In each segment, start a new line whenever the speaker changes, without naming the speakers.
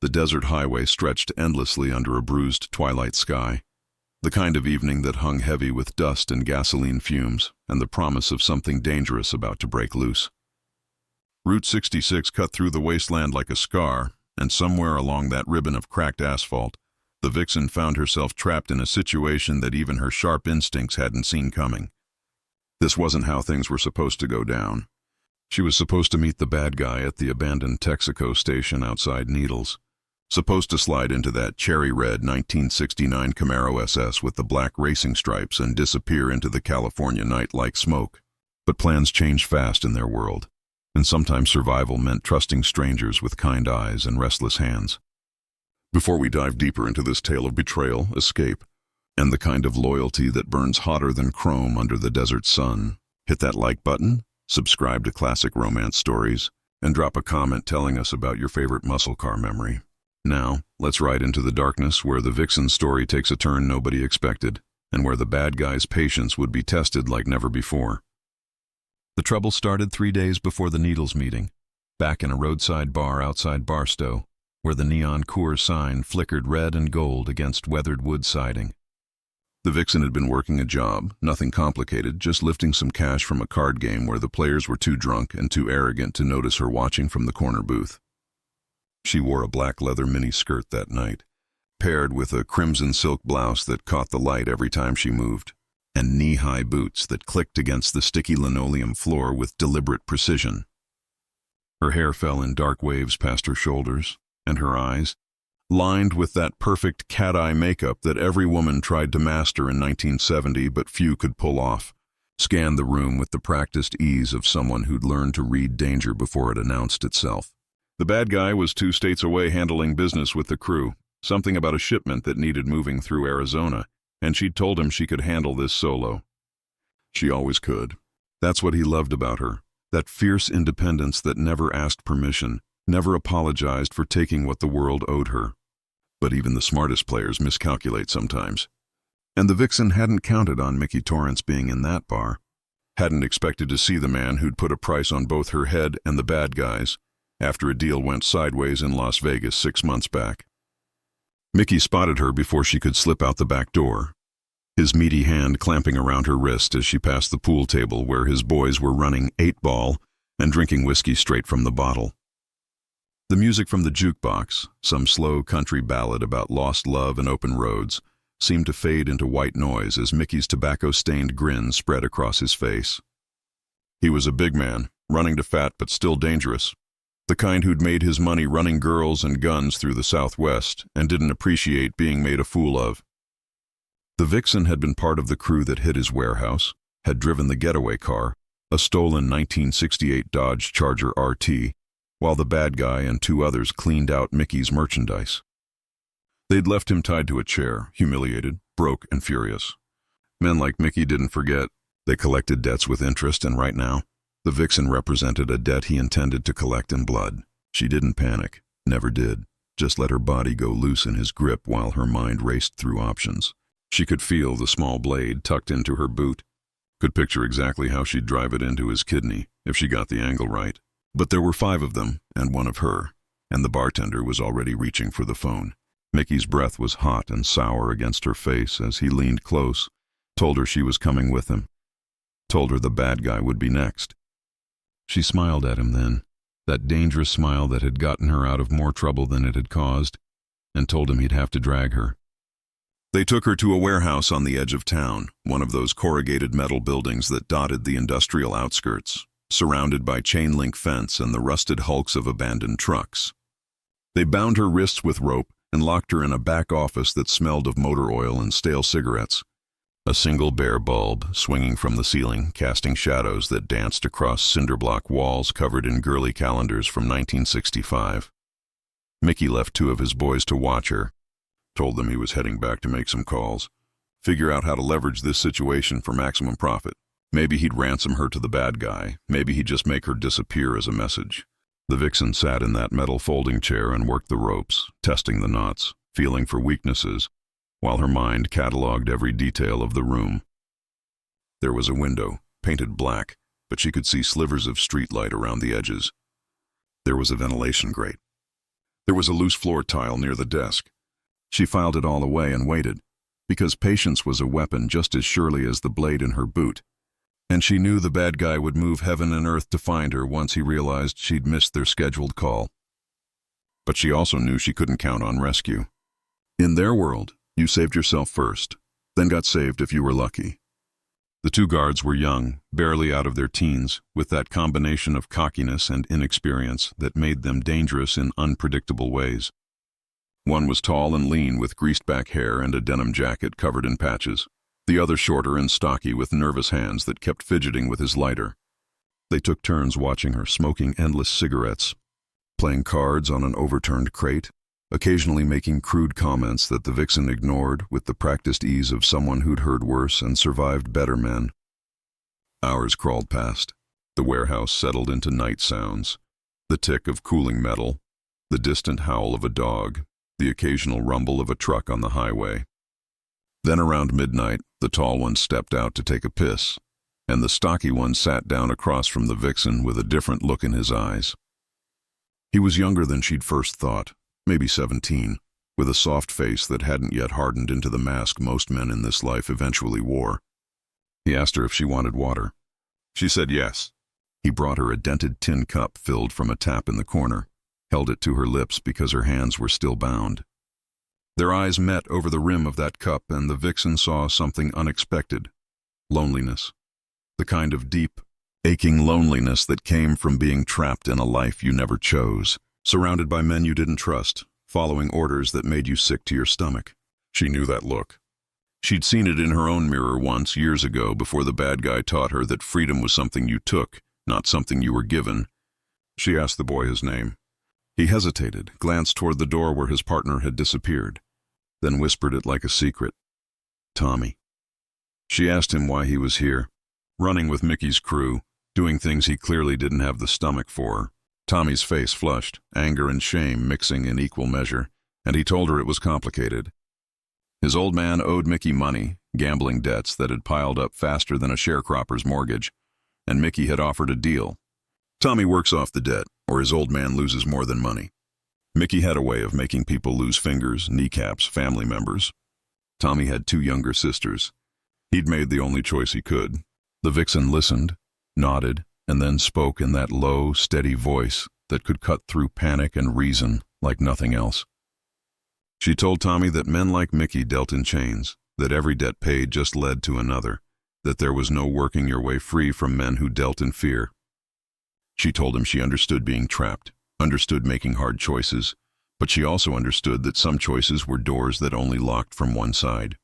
The desert highway stretched endlessly under a bruised twilight sky, the kind of evening that hung heavy with dust and gasoline fumes and the promise of something dangerous about to break loose. Route 66 cut through the wasteland like a scar, and somewhere along that ribbon of cracked asphalt, the Vixen found herself trapped in a situation that even her sharp instincts hadn't seen coming. This wasn't how things were supposed to go down. She was supposed to meet the bad guy at the abandoned Texaco station outside Needles, supposed to slide into that cherry-red 1969 Camaro SS with the black racing stripes and disappear into the California night like smoke. But plans change fast in their world, and sometimes survival meant trusting strangers with kind eyes and restless hands. Before we dive deeper into this tale of betrayal, escape, and the kind of loyalty that burns hotter than chrome under the desert sun, hit that like button, subscribe to Classic Romance Stories, and drop a comment telling us about your favorite muscle car memory. Now, let's ride into the darkness where the Vixen's story takes a turn nobody expected, and where the bad guy's patience would be tested like never before. The trouble started 3 days before the Needles meeting, back in a roadside bar outside Barstow, where the neon Coors sign flickered red and gold against weathered wood siding. The Vixen had been working a job, nothing complicated, just lifting some cash from a card game where the players were too drunk and too arrogant to notice her watching from the corner booth. She wore a black leather mini-skirt that night, paired with a crimson silk blouse that caught the light every time she moved, and knee-high boots that clicked against the sticky linoleum floor with deliberate precision. Her hair fell in dark waves past her shoulders, and her eyes, lined with that perfect cat-eye makeup that every woman tried to master in 1970 but few could pull off, scanned the room with the practiced ease of someone who'd learned to read danger before it announced itself. The bad guy was 2 states away handling business with the crew, something about a shipment that needed moving through Arizona, and she'd told him she could handle this solo. She always could. That's what he loved about her, that fierce independence that never asked permission, never apologized for taking what the world owed her. But even the smartest players miscalculate sometimes. And the Vixen hadn't counted on Mickey Torrance being in that bar, hadn't expected to see the man who'd put a price on both her head and the bad guys, after a deal went sideways in Las Vegas 6 months back. Mickey spotted her before she could slip out the back door, his meaty hand clamping around her wrist as she passed the pool table where his boys were running 8-ball and drinking whiskey straight from the bottle. The music from the jukebox, some slow country ballad about lost love and open roads, seemed to fade into white noise as Mickey's tobacco-stained grin spread across his face. He was a big man, running to fat but still dangerous, the kind who'd made his money running girls and guns through the Southwest and didn't appreciate being made a fool of. The Vixen had been part of the crew that hit his warehouse, had driven the getaway car, a stolen 1968 Dodge Charger RT, while the bad guy and 2 others cleaned out Mickey's merchandise. They'd left him tied to a chair, humiliated, broke, and furious. Men like Mickey didn't forget. They collected debts with interest, and right now, the Vixen represented a debt he intended to collect in blood. She didn't panic, never did, just let her body go loose in his grip while her mind raced through options. She could feel the small blade tucked into her boot, could picture exactly how she'd drive it into his kidney if she got the angle right. But there were 5 of them, and 1 of her, and the bartender was already reaching for the phone. Mickey's breath was hot and sour against her face as he leaned close, told her she was coming with him, told her the bad guy would be next. She smiled at him then, that dangerous smile that had gotten her out of more trouble than it had caused, and told him he'd have to drag her. They took her to a warehouse on the edge of town, one of those corrugated metal buildings that dotted the industrial outskirts, surrounded by chain-link fence and the rusted hulks of abandoned trucks. They bound her wrists with rope and locked her in a back office that smelled of motor oil and stale cigarettes. A single bare bulb, swinging from the ceiling, casting shadows that danced across cinder-block walls covered in girly calendars from 1965. Mickey left 2 of his boys to watch her, told them he was heading back to make some calls, figure out how to leverage this situation for maximum profit. Maybe he'd ransom her to the bad guy, maybe he'd just make her disappear as a message. The Vixen sat in that metal folding chair and worked the ropes, testing the knots, feeling for weaknesses, while her mind catalogued every detail of the room. There was a window, painted black, but she could see slivers of streetlight around the edges. There was a ventilation grate. There was a loose floor tile near the desk. She filed it all away and waited, because patience was a weapon just as surely as the blade in her boot. And she knew the bad guy would move heaven and earth to find her once he realized she'd missed their scheduled call. But she also knew she couldn't count on rescue. In their world, you saved yourself first, then got saved if you were lucky. The two guards were young, barely out of their teens, with that combination of cockiness and inexperience that made them dangerous in unpredictable ways. One was tall and lean with greased-back hair and a denim jacket covered in patches. The other shorter and stocky with nervous hands that kept fidgeting with his lighter. They took turns watching her, smoking endless cigarettes, playing cards on an overturned crate, occasionally making crude comments that the Vixen ignored with the practiced ease of someone who'd heard worse and survived better men. Hours crawled past. The warehouse settled into night sounds, the tick of cooling metal, the distant howl of a dog, the occasional rumble of a truck on the highway. Then around midnight, the tall one stepped out to take a piss, and the stocky one sat down across from the Vixen with a different look in his eyes. He was younger than she'd first thought, maybe 17, with a soft face that hadn't yet hardened into the mask most men in this life eventually wore. He asked her if she wanted water. She said yes. He brought her a dented tin cup filled from a tap in the corner, held it to her lips because her hands were still bound. Their eyes met over the rim of that cup, and the Vixen saw something unexpected. Loneliness. The kind of deep, aching loneliness that came from being trapped in a life you never chose, surrounded by men you didn't trust, following orders that made you sick to your stomach. She knew that look. She'd seen it in her own mirror once, years ago, before the bad guy taught her that freedom was something you took, not something you were given. She asked the boy his name. He hesitated, glanced toward the door where his partner had disappeared, then whispered it like a secret. Tommy. She asked him why he was here, running with Mickey's crew, doing things he clearly didn't have the stomach for. Tommy's face flushed, anger and shame mixing in equal measure, and he told her it was complicated. His old man owed Mickey money, gambling debts that had piled up faster than a sharecropper's mortgage, and Mickey had offered a deal. Tommy works off the debt, or his old man loses more than money. Mickey had a way of making people lose fingers, kneecaps, family members. Tommy had 2 younger sisters. He'd made the only choice he could. The Vixen listened, nodded, and then spoke in that low, steady voice that could cut through panic and reason like nothing else. She told Tommy that men like Mickey dealt in chains, that every debt paid just led to another, that there was no working your way free from men who dealt in fear. She told him she understood being trapped, understood making hard choices, but she also understood that some choices were doors that only locked from one side.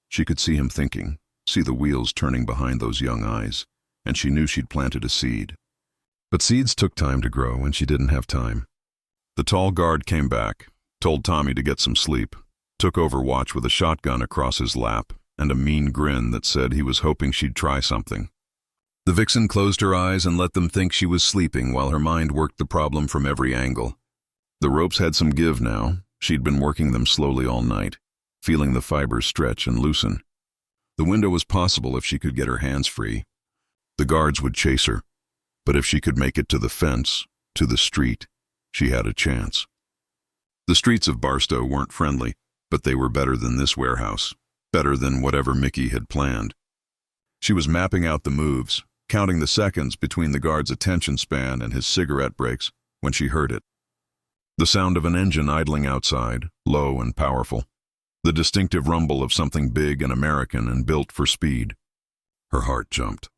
She could see him thinking, see the wheels turning behind those young eyes, and she knew she'd planted a seed. But seeds took time to grow, and she didn't have time. The tall guard came back, told Tommy to get some sleep, took over watch with a shotgun across his lap and a mean grin that said he was hoping she'd try something. The Vixen closed her eyes and let them think she was sleeping while her mind worked the problem from every angle. The ropes had some give now. She'd been working them slowly all night, feeling the fibers stretch and loosen. The window was possible if she could get her hands free. The guards would chase her, but if she could make it to the fence, to the street, she had a chance. The streets of Barstow weren't friendly, but they were better than this warehouse, better than whatever Mickey had planned. She was mapping out the moves, counting the seconds between the guard's attention span and his cigarette breaks, when she heard it. The sound of an engine idling outside, low and powerful. The distinctive rumble of something big and American and built for speed. Her heart jumped.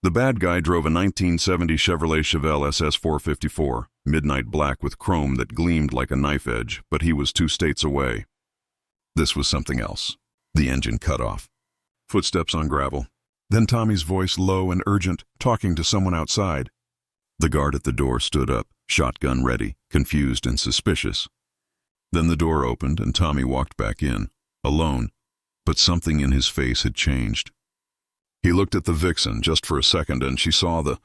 The bad guy drove a 1970 Chevrolet Chevelle SS 454, midnight black with chrome that gleamed like a knife edge, but he was 2 states away. This was something else. The engine cut off. Footsteps on gravel. Then Tommy's voice, low and urgent, talking to someone outside. The guard at the door stood up, shotgun ready, confused and suspicious. Then the door opened and Tommy walked back in, alone, but something in his face had changed. He looked at the Vixen just for a second and she saw the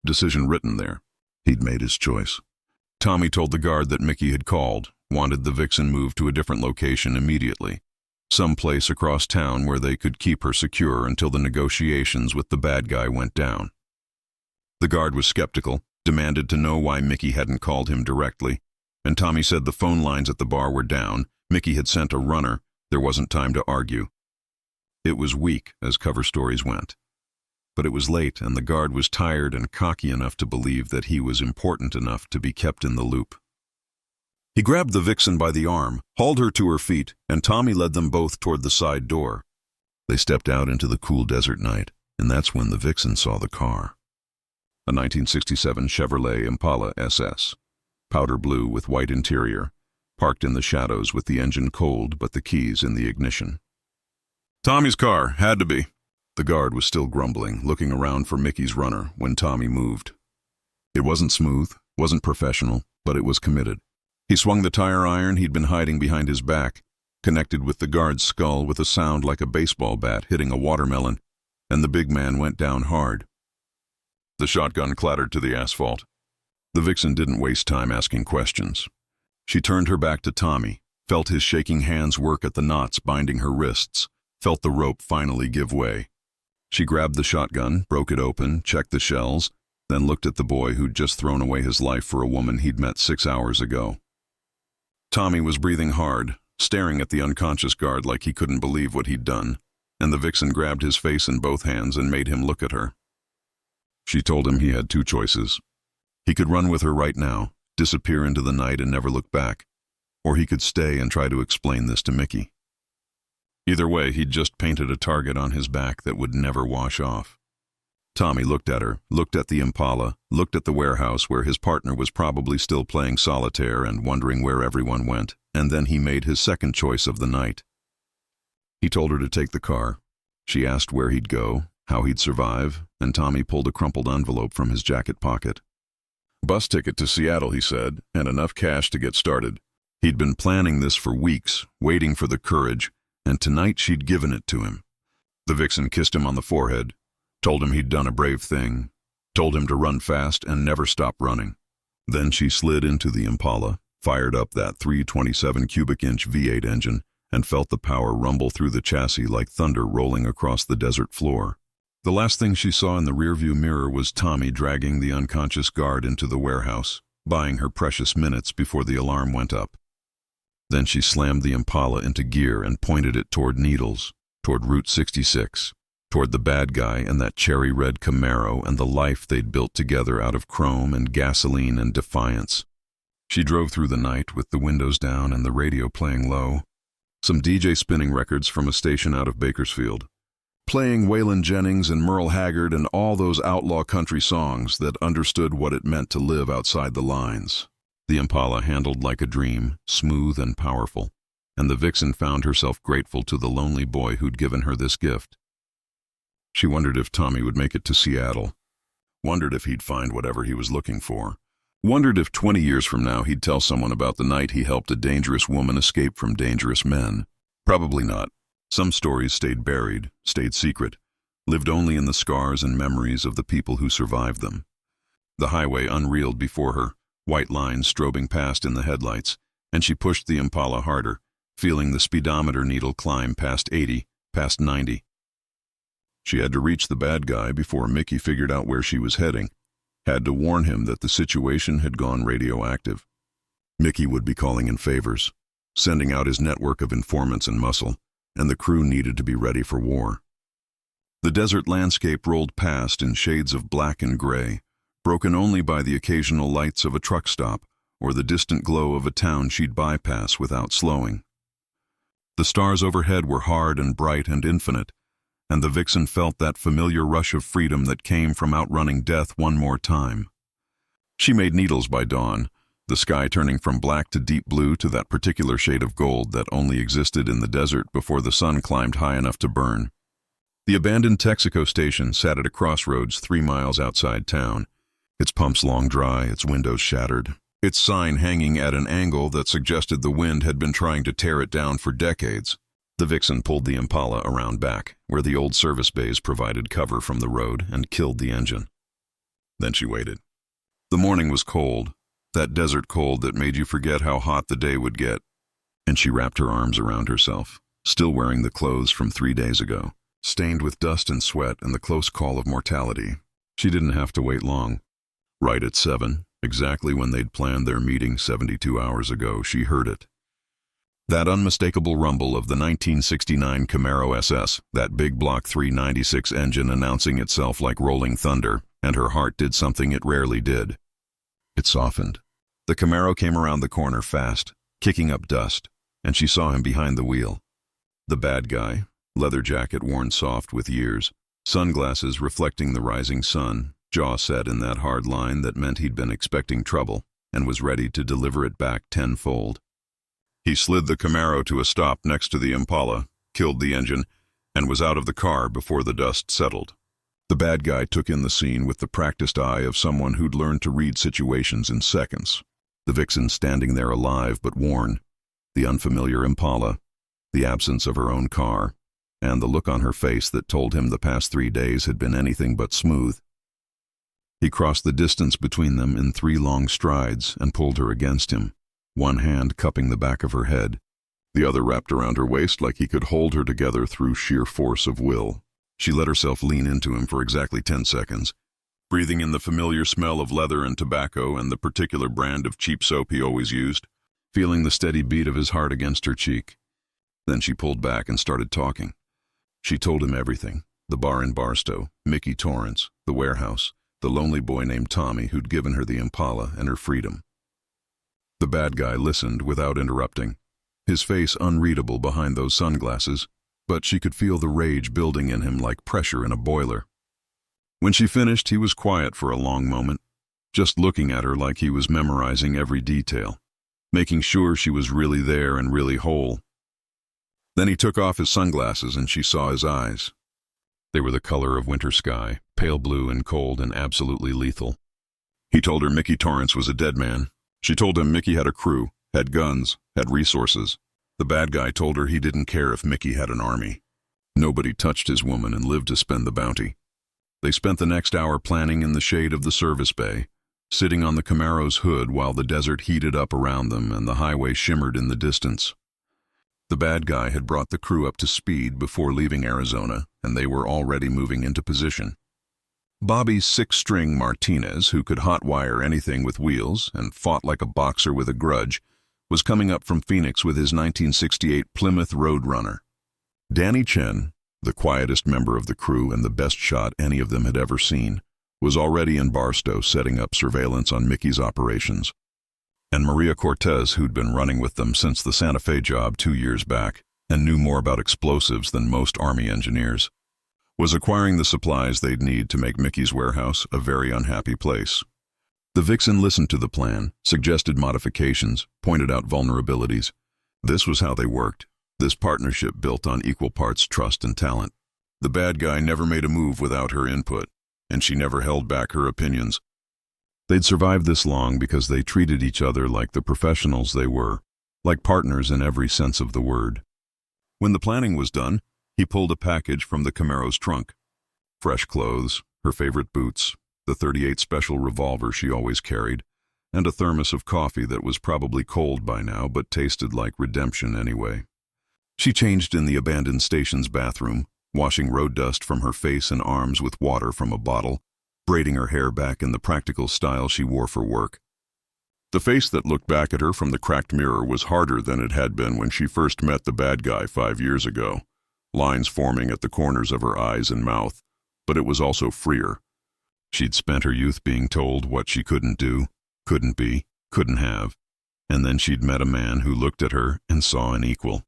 decision written there. He'd made his choice. Tommy told the guard that Mickey had called, wanted the Vixen moved to a different location immediately. Some place across town where they could keep her secure until the negotiations with the bad guy went down. The guard was skeptical, demanded to know why Mickey hadn't called him directly. and Tommy said the phone lines at the bar were down. Mickey had sent a runner. There wasn't time to argue. It was weak, as cover stories went. But it was late, and the guard was tired and cocky enough to believe that he was important enough to be kept in the loop. He grabbed the Vixen by the arm, hauled her to her feet, and Tommy led them both toward the side door. They stepped out into the cool desert night, and that's when the Vixen saw the car. A 1967 Chevrolet Impala SS, powder blue with white interior, parked in the shadows with the engine cold but the keys in the ignition. Tommy's car, had to be. The guard was still grumbling, looking around for Mickey's runner when Tommy moved. It wasn't smooth, wasn't professional, but it was committed. He swung the tire iron he'd been hiding behind his back, connected with the guard's skull with a sound like a baseball bat hitting a watermelon, and the big man went down hard. The shotgun clattered to the asphalt. The Vixen didn't waste time asking questions. She turned her back to Tommy, felt his shaking hands work at the knots binding her wrists, felt the rope finally give way. She grabbed the shotgun, broke it open, checked the shells, then looked at the boy who'd just thrown away his life for a woman he'd met 6 hours ago. Tommy was breathing hard, staring at the unconscious guard like he couldn't believe what he'd done, and the Vixen grabbed his face in both hands and made him look at her. She told him he had 2 choices. He could run with her right now, disappear into the night and never look back, or he could stay and try to explain this to Mickey. Either way, he'd just painted a target on his back that would never wash off. Tommy looked at her, looked at the Impala, looked at the warehouse where his partner was probably still playing solitaire and wondering where everyone went, and then he made his second choice of the night. He told her to take the car. She asked where he'd go, how he'd survive, and Tommy pulled a crumpled envelope from his jacket pocket. Bus ticket to Seattle, he said, and enough cash to get started. He'd been planning this for weeks, waiting for the courage, and tonight she'd given it to him. The Vixen kissed him on the forehead, told him he'd done a brave thing, told him to run fast and never stop running. Then she slid into the Impala, fired up that 327 cubic inch V8 engine, and felt the power rumble through the chassis like thunder rolling across the desert floor. The last thing she saw in the rearview mirror was Tommy dragging the unconscious guard into the warehouse, buying her precious minutes before the alarm went up. Then she slammed the Impala into gear and pointed it toward Needles, toward Route 66, toward the bad guy and that cherry-red Camaro and the life they'd built together out of chrome and gasoline and defiance. She drove through the night with the windows down and the radio playing low, some DJ spinning records from a station out of Bakersfield, playing Waylon Jennings and Merle Haggard and all those outlaw country songs that understood what it meant to live outside the lines. The Impala handled like a dream, smooth and powerful, and the Vixen found herself grateful to the lonely boy who'd given her this gift. She wondered if Tommy would make it to Seattle, wondered if he'd find whatever he was looking for, wondered if 20 years from now he'd tell someone about the night he helped a dangerous woman escape from dangerous men. Probably not. Some stories stayed buried, stayed secret, lived only in the scars and memories of the people who survived them. The highway unreeled before her, white lines strobing past in the headlights, and she pushed the Impala harder, feeling the speedometer needle climb past 80, past 90. She had to reach the bad guy before Mickey figured out where she was heading, had to warn him that the situation had gone radioactive. Mickey would be calling in favors, sending out his network of informants and muscle, and the crew needed to be ready for war. The desert landscape rolled past in shades of black and gray, broken only by the occasional lights of a truck stop or the distant glow of a town she'd bypass without slowing. The stars overhead were hard and bright and infinite, and the Vixen felt that familiar rush of freedom that came from outrunning death one more time. She made Needles by dawn, the sky turning from black to deep blue to that particular shade of gold that only existed in the desert before the sun climbed high enough to burn. The abandoned Texaco station sat at a crossroads 3 miles outside town, its pumps long dry, its windows shattered, its sign hanging at an angle that suggested the wind had been trying to tear it down for decades. The Vixen pulled the Impala around back, where the old service bays provided cover from the road, and killed the engine. Then she waited. The morning was cold, that desert cold that made you forget how hot the day would get, and she wrapped her arms around herself, still wearing the clothes from 3 days ago, stained with dust and sweat and the close call of mortality. She didn't have to wait long. Right at 7, Exactly when they'd planned their meeting 72 hours ago, she heard it. That unmistakable rumble of the 1969 Camaro SS, that big Block 396 engine announcing itself like rolling thunder, and her heart did something it rarely did. It softened. The Camaro came around the corner fast, kicking up dust, and she saw him behind the wheel. The bad guy, leather jacket worn soft with years, sunglasses reflecting the rising sun, jaw set in that hard line that meant he'd been expecting trouble and was ready to deliver it back tenfold. He slid the Camaro to a stop next to the Impala, killed the engine, and was out of the car before the dust settled. The bad guy took in the scene with the practiced eye of someone who'd learned to read situations in seconds. The Vixen standing there alive but worn, the unfamiliar Impala, the absence of her own car, and the look on her face that told him the past 3 days had been anything but smooth. He crossed the distance between them in 3 long strides and pulled her against him, one hand cupping the back of her head, the other wrapped around her waist like he could hold her together through sheer force of will. She let herself lean into him for exactly 10 seconds, breathing in the familiar smell of leather and tobacco and the particular brand of cheap soap he always used, feeling the steady beat of his heart against her cheek. Then she pulled back and started talking. She told him everything: the bar in Barstow, Mickey Torrance, the warehouse, the lonely boy named Tommy who'd given her the Impala and her freedom. The bad guy listened without interrupting, his face unreadable behind those sunglasses, but she could feel the rage building in him like pressure in a boiler. When she finished, he was quiet for a long moment, just looking at her like he was memorizing every detail, making sure she was really there and really whole. Then he took off his sunglasses and she saw his eyes. They were the color of winter sky, pale blue and cold and absolutely lethal. He told her Mickey Torrance was a dead man. She told him Mickey had a crew, had guns, had resources. The bad guy told her he didn't care if Mickey had an army. Nobody touched his woman and lived to spend the bounty. They spent the next hour planning in the shade of the service bay, sitting on the Camaro's hood while the desert heated up around them and the highway shimmered in the distance. The bad guy had brought the crew up to speed before leaving Arizona, and they were already moving into position. Bobby's 6-string Martinez, who could hotwire anything with wheels and fought like a boxer with a grudge, was coming up from Phoenix with his 1968 Plymouth Roadrunner. Danny Chen, the quietest member of the crew and the best shot any of them had ever seen, was already in Barstow setting up surveillance on Mickey's operations. And Maria Cortez, who'd been running with them since the Santa Fe job 2 years back and knew more about explosives than most Army engineers, was acquiring the supplies they'd need to make Mickey's warehouse a very unhappy place. The Vixen listened to the plan, suggested modifications, pointed out vulnerabilities. This was how they worked, this partnership built on equal parts trust and talent. The bad guy never made a move without her input, and she never held back her opinions. They'd survived this long because they treated each other like the professionals they were, like partners in every sense of the word. When the planning was done, he pulled a package from the Camaro's trunk. Fresh clothes, her favorite boots, the .38 special revolver she always carried, and a thermos of coffee that was probably cold by now but tasted like redemption anyway. She changed in the abandoned station's bathroom, washing road dust from her face and arms with water from a bottle, braiding her hair back in the practical style she wore for work. The face that looked back at her from the cracked mirror was harder than it had been when she first met the bad guy 5 years ago, lines forming at the corners of her eyes and mouth, but it was also freer. She'd spent her youth being told what she couldn't do, couldn't be, couldn't have, and then she'd met a man who looked at her and saw an equal,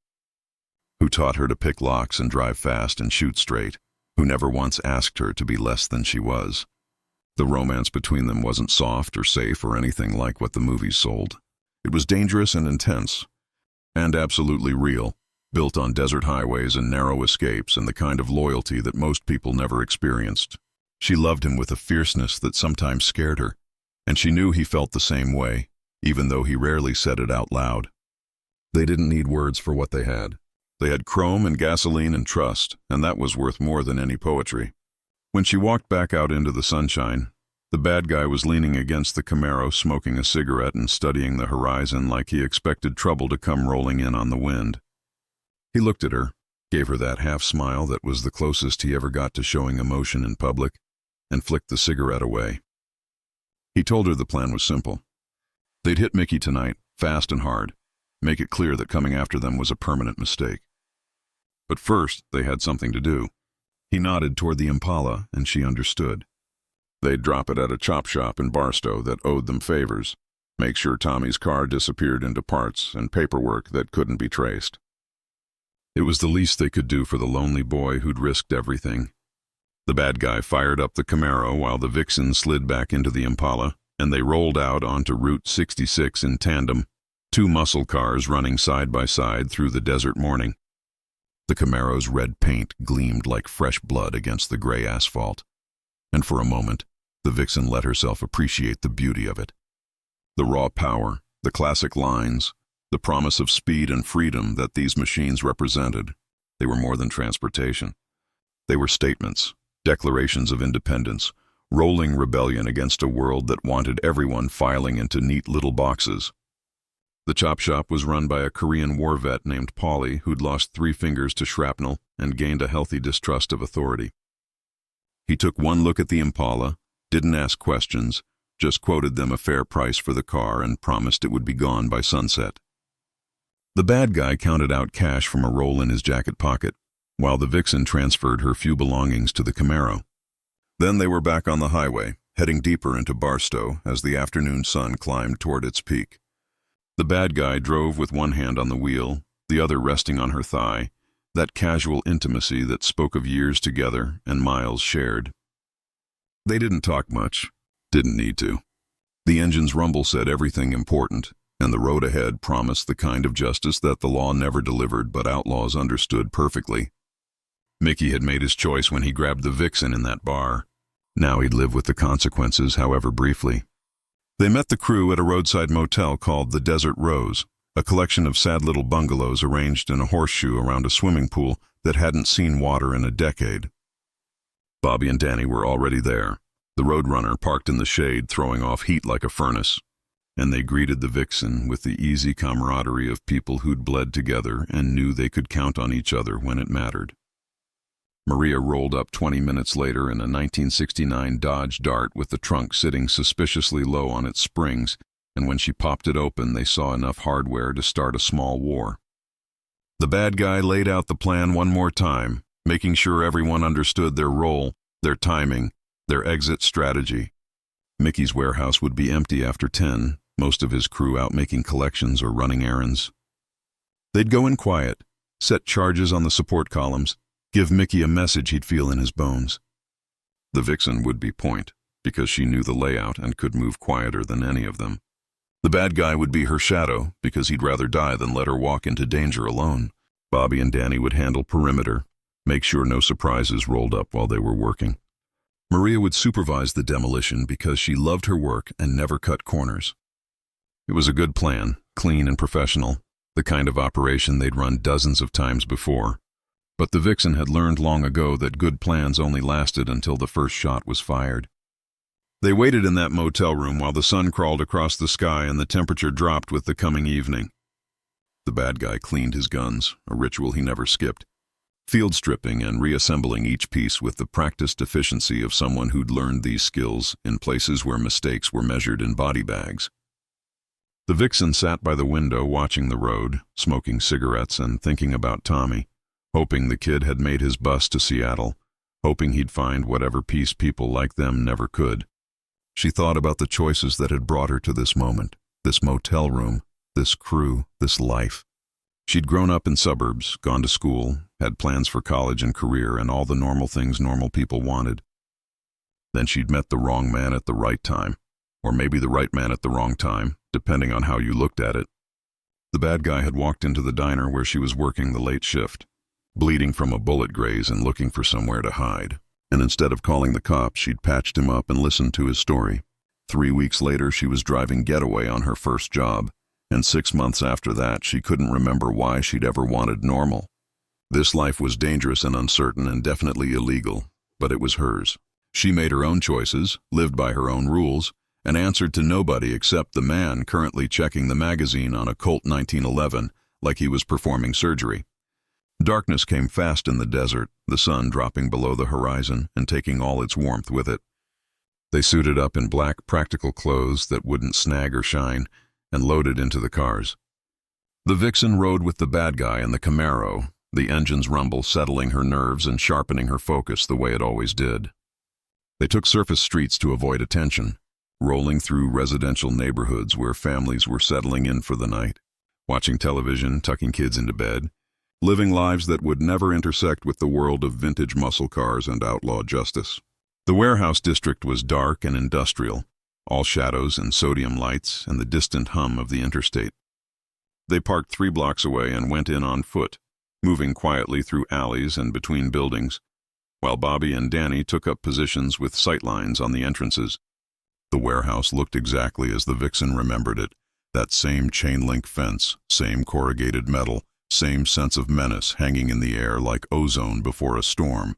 who taught her to pick locks and drive fast and shoot straight, who never once asked her to be less than she was. The romance between them wasn't soft or safe or anything like what the movies sold. It was dangerous and intense, and absolutely real, built on desert highways and narrow escapes and the kind of loyalty that most people never experienced. She loved him with a fierceness that sometimes scared her, and she knew he felt the same way, even though he rarely said it out loud. They didn't need words for what they had. They had chrome and gasoline and trust, and that was worth more than any poetry. When she walked back out into the sunshine, the bad guy was leaning against the Camaro, smoking a cigarette and studying the horizon like he expected trouble to come rolling in on the wind. He looked at her, gave her that half-smile that was the closest he ever got to showing emotion in public, and flicked the cigarette away. He told her the plan was simple. They'd hit Mickey tonight, fast and hard, make it clear that coming after them was a permanent mistake. But first, they had something to do. He nodded toward the Impala, and she understood. They'd drop it at a chop shop in Barstow that owed them favors, make sure Tommy's car disappeared into parts and paperwork that couldn't be traced. It was the least they could do for the lonely boy who'd risked everything. The bad guy fired up the Camaro while the Vixen slid back into the Impala, and they rolled out onto Route 66 in tandem, two muscle cars running side by side through the desert morning. The Camaro's red paint gleamed like fresh blood against the gray asphalt, and for a moment, the Vixen let herself appreciate the beauty of it. The raw power, the classic lines, the promise of speed and freedom that these machines represented, they were more than transportation. They were statements, declarations of independence, rolling rebellion against a world that wanted everyone filing into neat little boxes. The chop shop was run by a Korean war vet named Polly who'd lost 3 fingers to shrapnel and gained a healthy distrust of authority. He took one look at the Impala, didn't ask questions, just quoted them a fair price for the car and promised it would be gone by sunset. The bad guy counted out cash from a roll in his jacket pocket, while the Vixen transferred her few belongings to the Camaro. Then they were back on the highway, heading deeper into Barstow as the afternoon sun climbed toward its peak. The bad guy drove with one hand on the wheel, the other resting on her thigh, that casual intimacy that spoke of years together and miles shared. They didn't talk much, didn't need to. The engine's rumble said everything important, and the road ahead promised the kind of justice that the law never delivered but outlaws understood perfectly. Mickey had made his choice when he grabbed the Vixen in that bar. Now he'd live with the consequences, however briefly. They met the crew at a roadside motel called the Desert Rose, a collection of sad little bungalows arranged in a horseshoe around a swimming pool that hadn't seen water in a decade. Bobby and Danny were already there, the Roadrunner parked in the shade throwing off heat like a furnace, and they greeted the Vixen with the easy camaraderie of people who'd bled together and knew they could count on each other when it mattered. Maria rolled up 20 minutes later in a 1969 Dodge Dart with the trunk sitting suspiciously low on its springs, and when she popped it open they saw enough hardware to start a small war. The bad guy laid out the plan one more time, making sure everyone understood their role, their timing, their exit strategy. Mickey's warehouse would be empty after 10, most of his crew out making collections or running errands. They'd go in quiet, set charges on the support columns, give Mickey a message he'd feel in his bones. The Vixen would be point, because she knew the layout and could move quieter than any of them. The bad guy would be her shadow, because he'd rather die than let her walk into danger alone. Bobby and Danny would handle perimeter, make sure no surprises rolled up while they were working. Maria would supervise the demolition because she loved her work and never cut corners. It was a good plan, clean and professional, the kind of operation they'd run dozens of times before. But the Vixen had learned long ago that good plans only lasted until the first shot was fired. They waited in that motel room while the sun crawled across the sky and the temperature dropped with the coming evening. The bad guy cleaned his guns, a ritual he never skipped, field stripping and reassembling each piece with the practiced efficiency of someone who'd learned these skills in places where mistakes were measured in body bags. The Vixen sat by the window watching the road, smoking cigarettes and thinking about Tommy, hoping the kid had made his bus to Seattle, hoping he'd find whatever peace people like them never could. She thought about the choices that had brought her to this moment, this motel room, this crew, this life. She'd grown up in suburbs, gone to school, had plans for college and career and all the normal things normal people wanted. Then she'd met the wrong man at the right time, or maybe the right man at the wrong time, depending on how you looked at it. The bad guy had walked into the diner where she was working the late shift, bleeding from a bullet graze and looking for somewhere to hide. And instead of calling the cops, she'd patched him up and listened to his story. 3 weeks later, she was driving Getaway on her first job, and 6 months after that, she couldn't remember why she'd ever wanted normal. This life was dangerous and uncertain and definitely illegal, but it was hers. She made her own choices, lived by her own rules, and answered to nobody except the man currently checking the magazine on a Colt 1911 like he was performing surgery. Darkness came fast in the desert, the sun dropping below the horizon and taking all its warmth with it. They suited up in black, practical clothes that wouldn't snag or shine and loaded into the cars. The Vixen rode with the bad guy in the Camaro, the engine's rumble settling her nerves and sharpening her focus the way it always did. They took surface streets to avoid attention, rolling through residential neighborhoods where families were settling in for the night, watching television, tucking kids into bed, living lives that would never intersect with the world of vintage muscle cars and outlaw justice. The warehouse district was dark and industrial, all shadows and sodium lights and the distant hum of the interstate. They parked 3 blocks away and went in on foot, moving quietly through alleys and between buildings, while Bobby and Danny took up positions with sightlines on the entrances. The warehouse looked exactly as the Vixen remembered it, that same chain-link fence, same corrugated metal, same sense of menace hanging in the air like ozone before a storm.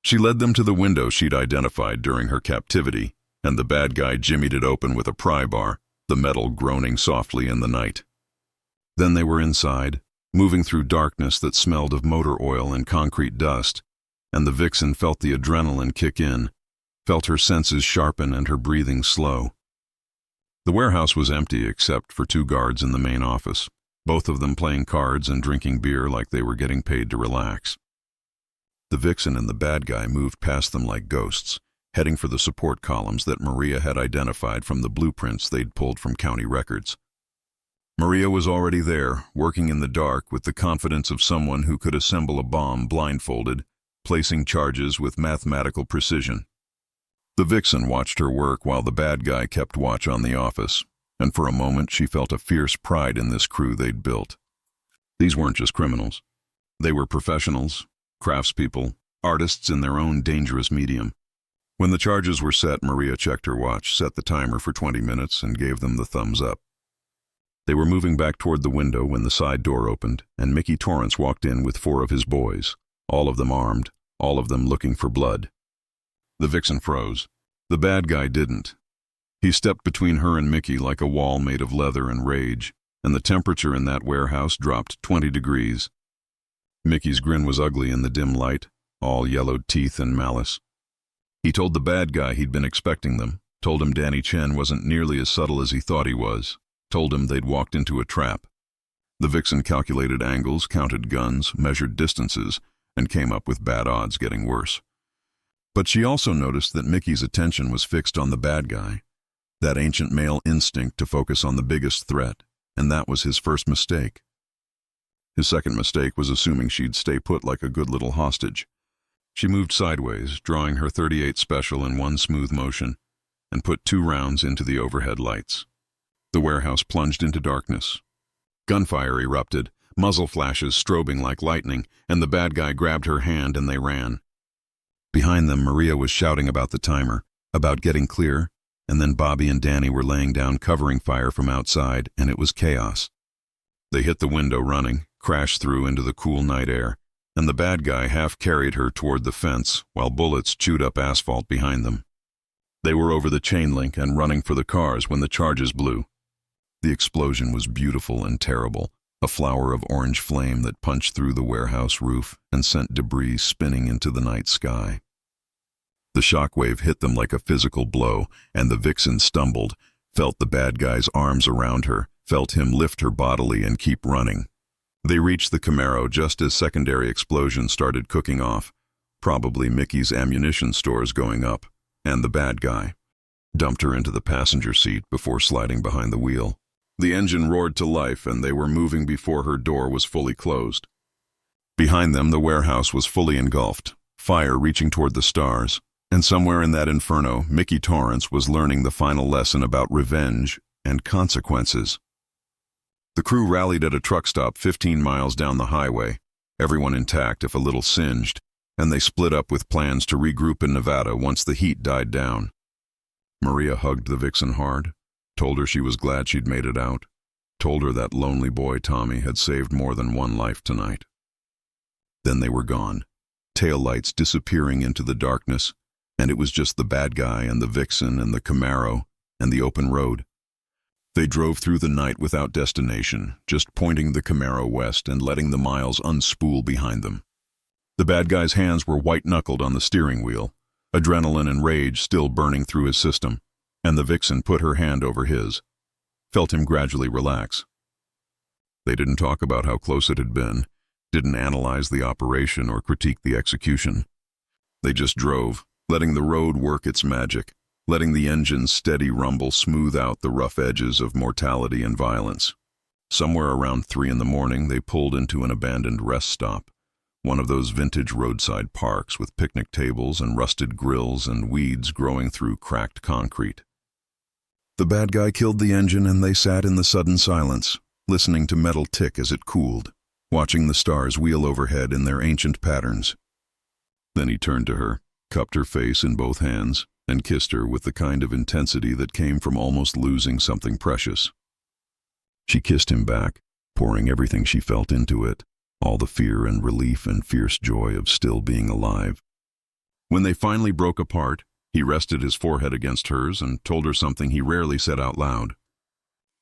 She led them to the window she'd identified during her captivity, and the bad guy jimmied it open with a pry bar, the metal groaning softly in the night. Then they were inside, moving through darkness that smelled of motor oil and concrete dust, and the Vixen felt the adrenaline kick in, felt her senses sharpen and her breathing slow. The warehouse was empty except for 2 guards in the main office, both of them playing cards and drinking beer like they were getting paid to relax. The Vixen and the bad guy moved past them like ghosts, heading for the support columns that Maria had identified from the blueprints they'd pulled from county records. Maria was already there, working in the dark with the confidence of someone who could assemble a bomb blindfolded, placing charges with mathematical precision. The Vixen watched her work while the bad guy kept watch on the office, and for a moment she felt a fierce pride in this crew they'd built. These weren't just criminals. They were professionals, craftspeople, artists in their own dangerous medium. When the charges were set, Maria checked her watch, set the timer for 20 minutes, and gave them the thumbs up. They were moving back toward the window when the side door opened, and Mickey Torrance walked in with 4 of his boys, all of them armed, all of them looking for blood. The Vixen froze. The bad guy didn't. He stepped between her and Mickey like a wall made of leather and rage, and the temperature in that warehouse dropped 20 degrees. Mickey's grin was ugly in the dim light, all yellowed teeth and malice. He told the bad guy he'd been expecting them, told him Danny Chen wasn't nearly as subtle as he thought he was, told him they'd walked into a trap. The Vixen calculated angles, counted guns, measured distances, and came up with bad odds getting worse. But she also noticed that Mickey's attention was fixed on the bad guy, that ancient male instinct to focus on the biggest threat, and that was his first mistake. His second mistake was assuming she'd stay put like a good little hostage. She moved sideways, drawing her .38 Special in one smooth motion, and put 2 rounds into the overhead lights. The warehouse plunged into darkness. Gunfire erupted, muzzle flashes strobing like lightning, and the bad guy grabbed her hand and they ran. Behind them, Maria was shouting about the timer, about getting clear, and then Bobby and Danny were laying down covering fire from outside, and it was chaos. They hit the window running, crashed through into the cool night air, and the bad guy half carried her toward the fence while bullets chewed up asphalt behind them. They were over the chain link and running for the cars when the charges blew. The explosion was beautiful and terrible, a flower of orange flame that punched through the warehouse roof and sent debris spinning into the night sky. The shockwave hit them like a physical blow, and the Vixen stumbled, felt the bad guy's arms around her, felt him lift her bodily and keep running. They reached the Camaro just as secondary explosions started cooking off, probably Mickey's ammunition stores going up, and the bad guy dumped her into the passenger seat before sliding behind the wheel. The engine roared to life and they were moving before her door was fully closed. Behind them, the warehouse was fully engulfed, fire reaching toward the stars, and somewhere in that inferno, Mickey Torrance was learning the final lesson about revenge and consequences. The crew rallied at a truck stop 15 miles down the highway, everyone intact if a little singed, and they split up with plans to regroup in Nevada once the heat died down. Maria hugged the Vixen hard, told her she was glad she'd made it out, told her that lonely boy Tommy had saved more than one life tonight. Then they were gone, taillights disappearing into the darkness, and it was just the bad guy and the Vixen and the Camaro and the open road. They drove through the night without destination, just pointing the Camaro west and letting the miles unspool behind them. The bad guy's hands were white-knuckled on the steering wheel, adrenaline and rage still burning through his system, and the Vixen put her hand over his, felt him gradually relax. They didn't talk about how close it had been, didn't analyze the operation or critique the execution. They just drove, letting the road work its magic, letting the engine's steady rumble smooth out the rough edges of mortality and violence. Somewhere around 3 a.m, they pulled into an abandoned rest stop, one of those vintage roadside parks with picnic tables and rusted grills and weeds growing through cracked concrete. The bad guy killed the engine and they sat in the sudden silence, listening to metal tick as it cooled, watching the stars wheel overhead in their ancient patterns. Then he turned to her, cupped her face in both hands, and kissed her with the kind of intensity that came from almost losing something precious. She kissed him back, pouring everything she felt into it, all the fear and relief and fierce joy of still being alive. When they finally broke apart, he rested his forehead against hers and told her something he rarely said out loud.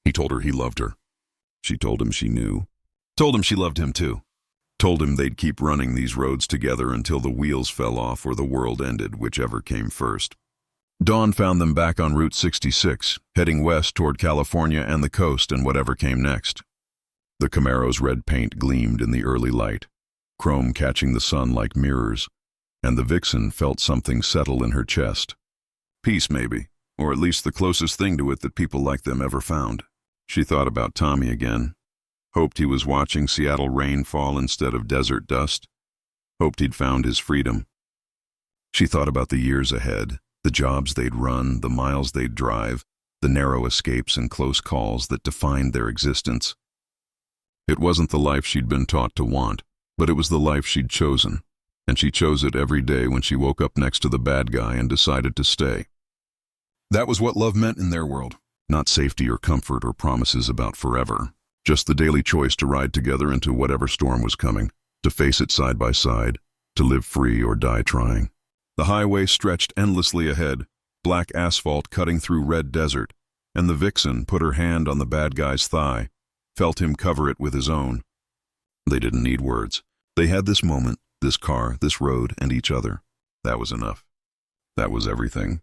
He told her he loved her. She told him she knew. Told him she loved him too. Told him they'd keep running these roads together until the wheels fell off or the world ended, whichever came first. Dawn found them back on Route 66, heading west toward California and the coast and whatever came next. The Camaro's red paint gleamed in the early light, chrome catching the sun like mirrors, and the Vixen felt something settle in her chest. Peace, maybe, or at least the closest thing to it that people like them ever found. She thought about Tommy again. Hoped he was watching Seattle rain fall instead of desert dust. Hoped he'd found his freedom. She thought about the years ahead, the jobs they'd run, the miles they'd drive, the narrow escapes and close calls that defined their existence. It wasn't the life she'd been taught to want, but it was the life she'd chosen, and she chose it every day when she woke up next to the bad guy and decided to stay. That was what love meant in their world. Not safety or comfort or promises about forever. Just the daily choice to ride together into whatever storm was coming, to face it side by side, to live free or die trying. The highway stretched endlessly ahead, black asphalt cutting through red desert, and the Vixen put her hand on the bad guy's thigh, felt him cover it with his own. They didn't need words. They had this moment, this car, this road, and each other. That was enough. That was everything.